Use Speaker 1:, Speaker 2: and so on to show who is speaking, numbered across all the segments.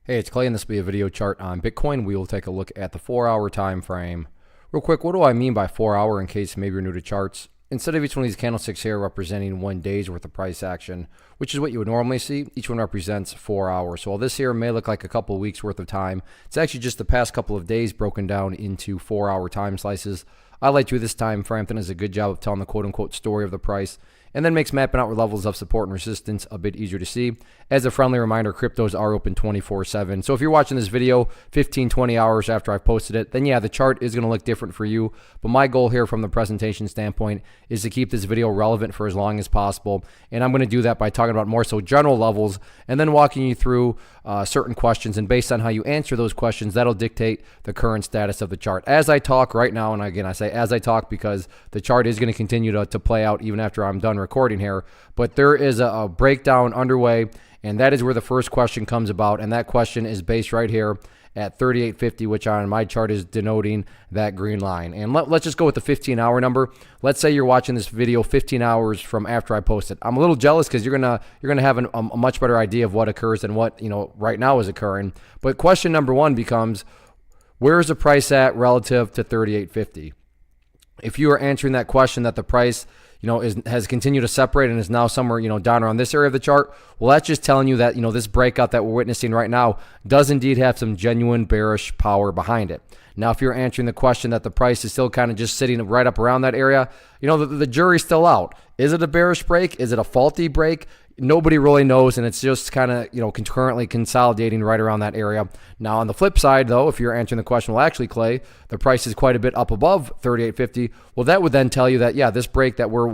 Speaker 1: Hey, it's Clay, and this will be a video chart on Bitcoin. We will take a look at the 4-hour time frame. Real quick, what do I mean by 4-hour in case maybe you're new to charts? Instead of each one of these candlesticks here representing 1 day's worth of price action, which is what you would normally see, each one represents 4 hours. So while this here may look like a couple of weeks worth of time, it's actually just the past couple of days broken down into 4-hour time slices. I like to do this time frame. I think does a good job of telling the quote-unquote story of the price, and then makes mapping out levels of support and resistance a bit easier to see. As a friendly reminder, cryptos are open 24/7. So if you're watching this video 15, 20 hours after I've posted it, then yeah, the chart is going to look different for you. But my goal here from the presentation standpoint is to keep this video relevant for as long as possible. And I'm going to do that by talking about more so general levels and then walking you through certain questions. And based on how you answer those questions, that'll dictate the current status of the chart. As I talk right now, and again, I say as I talk because the chart is going to continue to play out even after I'm done recording here, but there is a breakdown underway, and that is where the first question comes about, and that question is based right here at 3850, which on my chart is denoting that green line. And let's just go with the 15-hour number. Let's say you're watching this video 15 hours from after I post it. I'm a little jealous because you're gonna have a much better idea of what occurs than what right now is occurring. But question number one becomes, where is the price at relative to 3850? If you are answering that question that the price has continued to separate and is now somewhere, down around this area of the chart, well, that's just telling you that, this breakout that we're witnessing right now does indeed have some genuine bearish power behind it. Now, if you're answering the question that the price is still kind of just sitting right up around that area, the jury's still out. Is it a bearish break? Is it a faulty break? Nobody really knows, and it's just kind of, concurrently consolidating right around that area. Now, on the flip side, though, if you're answering the question, well, actually, Clay, the price is quite a bit up above 3850. Well, that would then tell you that, yeah, this break that we're,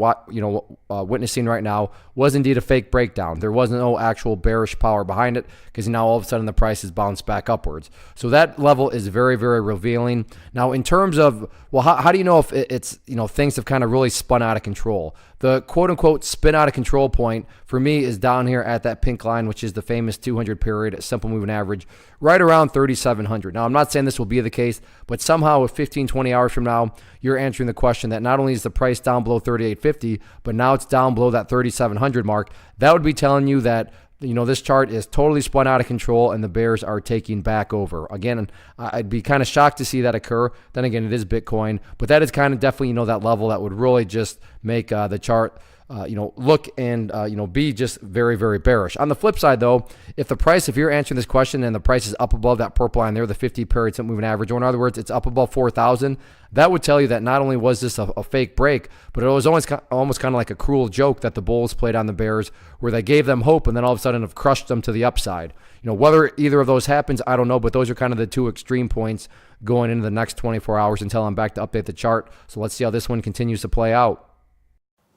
Speaker 1: witnessing right now was indeed a fake breakdown. There was no actual bearish power behind it because now all of a sudden the price has bounced back upwards. So that level is very, very revealing. Now, in terms of, well, how do you know if it's, things have kind of really spun out of control? The quote-unquote spin out of control point for me is down here at that pink line, which is the famous 200 period simple moving average, right around 3,700. Now, I'm not saying this will be the case, but somehow if 15, 20 hours from now, you're answering the question that not only is the price down below 3850, but now it's down below that 3,700 mark, that would be telling you that this chart is totally spun out of control and the bears are taking back over. Again, I'd be kind of shocked to see that occur. Then again, it is Bitcoin, but that is kind of definitely, that level that would really just make the chart look and, be just very, very bearish. On the flip side, though, if you're answering this question and the price is up above that purple line there, the 50 period simple moving average, or in other words, it's up above 4,000, that would tell you that not only was this a fake break, but it was almost kind of like a cruel joke that the bulls played on the bears, where they gave them hope and then all of a sudden have crushed them to the upside. Whether either of those happens, I don't know, but those are kind of the two extreme points going into the next 24 hours until I'm back to update the chart. So let's see how this one continues to play out.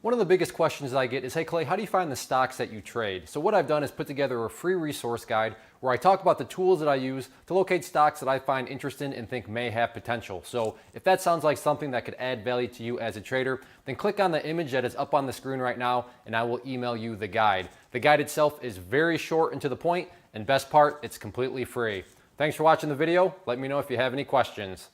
Speaker 1: One of the biggest questions that I get is, hey Clay, how do you find the stocks that you trade? So what I've done is put together a free resource guide where I talk about the tools that I use to locate stocks that I find interesting and think may have potential. So if that sounds like something that could add value to you as a trader, then click on the image that is up on the screen right now and I will email you the guide. The guide itself is very short and to the point, and best part, it's completely free. Thanks for watching the video. Let me know if you have any questions.